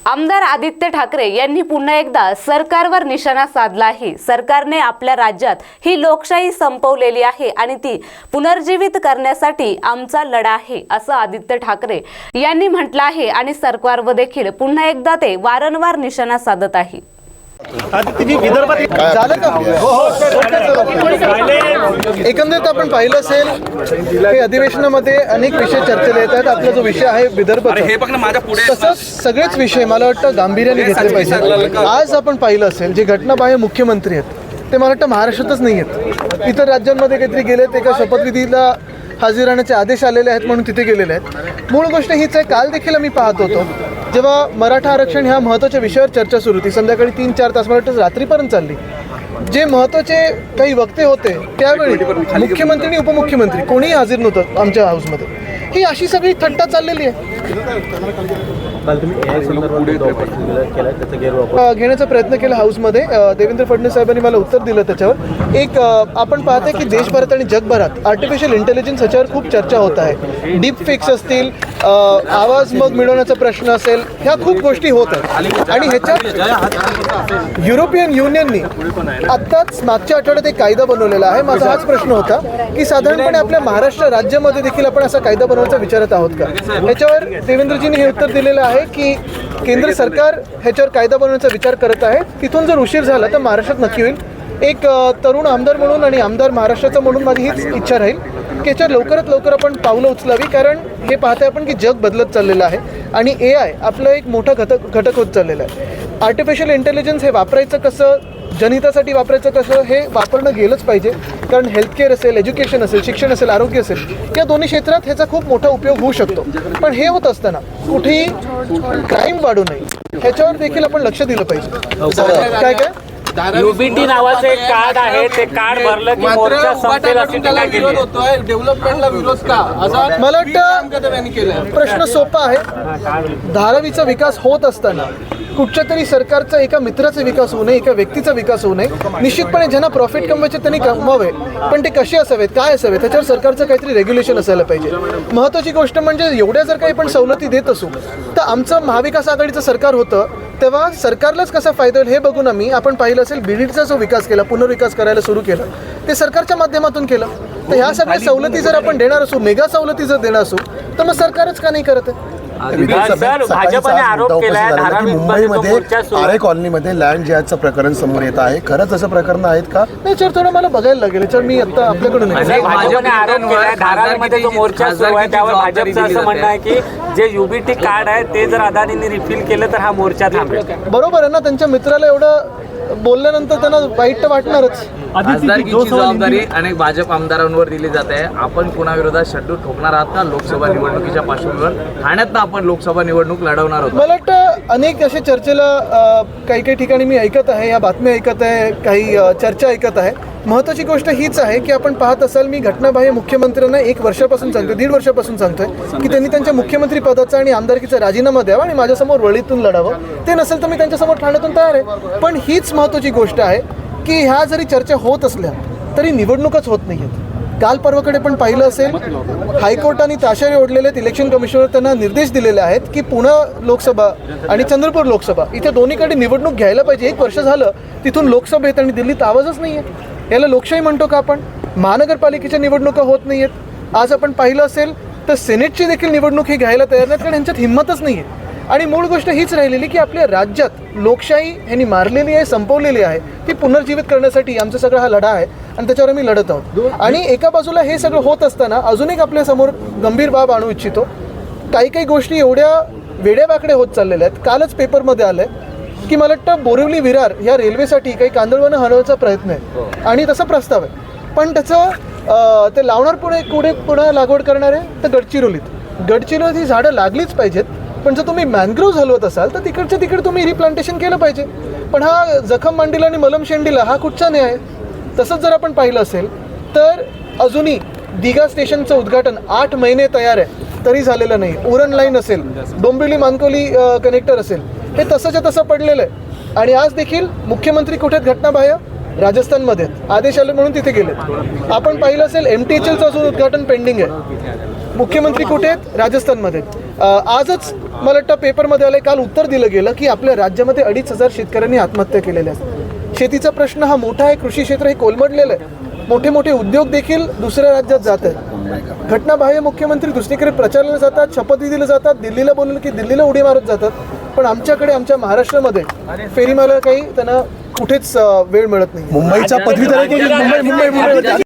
आमदार आदित्य ठाकरे यांनी पुन्हा एकदा सरकारवर निशाणा साधला आहे। सरकारने आपल्या राज्यात ही लोकशाही संपवलेली आहे आणि ती पुनर्जीवित करण्यासाठी आमचा लढा आहे असं आदित्य ठाकरे यांनी म्हटलं आहे आणि सरकारवर देखील पुन्हा एकदा ते वारंवार निशाणा साधत आहे। विदर्भात झालं का? एकंदरीत आपण पाहिलं असेल की अधिवेशनामध्ये अनेक विषय चर्चेला येतात। आपला जो विषय आहे विदर्भ, तसंच सगळेच विषय मला वाटतं गांभीर्याने घेतले पाहिजे। आज आपण पाहिलं असेल जे घटनाबाह्य मुख्यमंत्री आहेत ते मला वाटतं महाराष्ट्रातच नाही आहेत, इतर राज्यांमध्ये काहीतरी गेलेत, एका शपथविधीला हजर राहण्याचे आदेश आलेले आहेत म्हणून तिथे गेलेले आहेत। मूळ गोष्ट हीच आहे, काल देखील आम्ही पाहत होतो जेव्हा मराठा आरक्षण ह्या महत्त्वाच्या विषयावर चर्चा सुरू होती, संध्याकाळी 3-4 तास मला वाटतं रात्रीपर्यंत चालली। जे महत्त्वाचे काही वक्ते होते त्यावेळी मुख्यमंत्री आणि उपमुख्यमंत्री कोणीही हजर नव्हतं आमच्या हाऊसमध्ये। ही अशी सगळी थट्टा चाललेली आहे। घेण्याचा प्रयत्न केला हाऊसमध्ये, देवेंद्र फडणवीस साहेबांनी मला उत्तर दिलं त्याच्यावर। एक आपण पाहते की देशभरात आणि जगभरात आर्टिफिशियल इंटेलिजन्स ह्याच्यावर खूप चर्चा होत आहे। डीप फेक्स असतील, आवाज मग मिळवण्याचा प्रश्न असेल, ह्या खूप गोष्टी होत आहेत। आणि ह्याच्यात युरोपियन युनियननी आत्ताच मागच्या आठवड्यात एक कायदा बनवलेला आहे। माझा हाच प्रश्न होता की साधारणपणे आपल्या महाराष्ट्र राज्यामध्ये देखील आपण असा कायदा बनवण्याचा विचारत आहोत का? याच्यावर देवेंद्रजींनी हे उत्तर दिलेलं आहे की केंद्र सरकार ह्याच्यावर कायदा बनवण्याचा विचार करत आहे। तिथून जर उशीर झाला तर महाराष्ट्रात नक्की होईल। एक तरुण आमदार म्हणून आणि आमदार महाराष्ट्राचा म्हणून माझी हीच इच्छा राहील की याच्यावर लवकरात लवकर आपण पावलं उचलावी, कारण हे पाहते आपण की जग बदलत चाललेलं आहे आणि AI आपलं एक मोठा घटक होत चाललेला आहे। आर्टिफिशियल इंटेलिजन्स हे वापरायचं कसं, जनहितासाठी वापरायचं कसं, हे वापरणं गेलंच पाहिजे, कारण हेल्थकेअर असेल, एज्युकेशन असेल, शिक्षण असेल, आरोग्य असेल, या दोन्ही क्षेत्रात ह्याचा खूप मोठा उपयोग होऊ शकतो। पण हे होत असताना कुठेही क्राईम वाढू नये ह्याच्यावर देखील आपण लक्ष दिलं पाहिजे। काय काय UBT नावाचं एक कार्ड आहे, ते कार्ड भरलं की मोर्चा संपेल अशी टीका केली आहे। डेव्हलपमेंटला विरोध का? मला वाटतं प्रश्न सोपा आहे। धारावीचा विकास होत असताना कुठच्या तरी सरकारचा एका मित्राचा विकास होऊ नये, एका व्यक्तीचा विकास होऊ नये। निश्चितपणे ज्यांना प्रॉफिट कमवायचे त्यांनी कमवावे, पण ते कसे असावेत, काय असावेत, त्याच्यावर सरकारचं काहीतरी रेग्युलेशन असायला पाहिजे। महत्त्वाची गोष्ट म्हणजे एवढ्या जर काही आपण सवलती देत असू तर आमचं महाविकास आघाडीचं सरकार होतं तेव्हा सरकारलाच कसा फायदा होईल हे बघून आपण पाहिलं असेल बीडचा जो विकास केला, पुनर्विकास करायला सुरू केलं, ते सरकारच्या माध्यमातून केलं। तर ह्या सगळ्या सवलती जर आपण देणार असू, मेगा सवलती जर देणार असू, तर मग सरकारच का नाही करत आहे? भाजपने आरोप केलाय की मुंबईमध्ये आरे कॉलनीमध्ये लँड जिहादचं प्रकरण समोर येत आहे। खरंच असं प्रकरण आहेत का? नाही सर, थोडं मला बघायला लागेल याच्यावर। मी आता आपल्याकडून भाजपने आरोप केलाय, धारावीमध्ये जो मोर्चा सुरू आहे त्यावर भाजपचं असं म्हणणं आहे की जे UBT कार्ड आहे ते जर अदानींनी रिफिल केलं तर हा मोर्चा थांबेल। बरोबर आहे ना, त्यांच्या मित्राला एवढं बोलल्यानंतर त्यांना वाईट तर वाटणारच। खासदारकीची जबाबदारी अनेक भाजप आमदारांवर दिली जाते। आपण कुणाविरोधात शड्डू ठोकणार आहात का? लोकसभा निवडणुकीच्या पार्श्वभूमीवर ठाण्यात आपण लोकसभा निवडणूक लढवणार आहोत। मला वाटतं अनेक असे चर्चेला काही ठिकाणी मी ऐकत आहे, या बातम्या ऐकत आहे, काही चर्चा ऐकत आहे। महत्त्वाची गोष्ट हीच आहे की आपण पाहत असाल मी घटनाबाह्य मुख्यमंत्र्यांना 1 वर्षापासून सांगतोय, 1.5 वर्षापासून सांगतोय की त्यांनी त्यांच्या मुख्यमंत्री पदाचा आणि आमदारकीचा राजीनामा द्यावा आणि माझ्यासमोर वळीतून लढावं। ते नसेल तर मी त्यांच्यासमोर ठाण्यातून तयार आहे। पण हीच महत्त्वाची गोष्ट आहे की ह्या जरी चर्चा होत असल्या तरी निवडणूकच होत नाही आहेत। काल परवाकडे पण पाहिलं असेल हायकोर्टाने ताशारे ओढलेले इलेक्शन कमिशनर त्यांना निर्देश दिलेले आहेत की पुणे लोकसभा आणि चंद्रपूर लोकसभा इथे दोन्हीकडे निवडणूक घ्यायला पाहिजे। 1 वर्ष झालं तिथून लोकसभेत आणि दिल्लीत आवाजच नाही आहे। याला लोकशाही म्हणतो का आपण? महानगरपालिकेच्या निवडणुका होत नाही आहेत। आज आपण पाहिलं असेल तर सेनेटची देखील निवडणूक ही घ्यायला तयार नाहीत, कारण यांच्यात हिंमतच नाही आहे। आणि मूळ गोष्ट हीच राहिलेली की आपल्या राज्यात लोकशाही ह्यांनी मारलेली आहे, संपवलेली आहे, ती पुनर्जीवित करण्यासाठी आमचा सगळा हा लढा आहे आणि त्याच्यावर आम्ही लढत आहोत। आणि एका बाजूला हे सगळं होत असताना अजून एक आपल्यासमोर गंभीर बाब आणू इच्छितो। काही गोष्टी एवढ्या वेड्यावाकड्या होत चाललेल्या आहेत। कालच पेपरमध्ये आलं आहे की मला वाटतं बोरिवली विरार ह्या रेल्वेसाठी काही कांदळवनं हलवायचा प्रयत्न आहे आणि तसा प्रस्ताव आहे, पण त्याचं ते लावणार पुढे लागवड करणार आहे तर गडचिरोलीत ही झाडं लागलीच पाहिजेत। पण जर तुम्ही मॅनग्रोव्ह हलवत असाल तर तिकडच्या तिकडे तुम्ही रिप्लांटेशन केलं पाहिजे। पण हा जखम मांडीला आणि मलम शेंडीला हा कुठचा न्याय? तसंच जर आपण पाहिलं असेल तर अजूनही दिघा स्टेशनचं उद्घाटन 8 महिने तयार आहे तरी झालेलं नाही। उरण लाईन असेल, डोंबिवली मानकोली कनेक्टर असेल, हे तसंच्या तसं पडलेलं आहे। आणि आज देखील मुख्यमंत्री कुठे घटनाबाह्य राजस्थानमध्ये आदेश आले म्हणून तिथे गेलेत। आपण पाहिलं असेल MTHLचं अजून उद्घाटन पेंडिंग आहे। मुख्यमंत्री कुठे आहेत? राजस्थानमध्ये। आजच मला वाटतं पेपरमध्ये आलं, काल उत्तर दिलं गेलं की आपल्या राज्यामध्ये 2,500 शेतकऱ्यांनी आत्महत्या केलेल्या आहेत. शेतीचा प्रश्न हा मोठा आहे, कृषी क्षेत्र हे कोलमडलेलं आहे, मोठे मोठे उद्योग देखील दुसऱ्या राज्यात जात आहेत. घटनाबाह्य मुख्यमंत्री दुसरीकडे प्रचाराला जातात, शपथविधीला जातात, दिल्लीला बोलवलं की दिल्लीला उडी मारत जातात, पण आमच्याकडे आमच्या महाराष्ट्रामध्ये फेरी मारायला काही त्यांना कुठेच वेळ मिळत नाही. मुंबईचा पदवीधर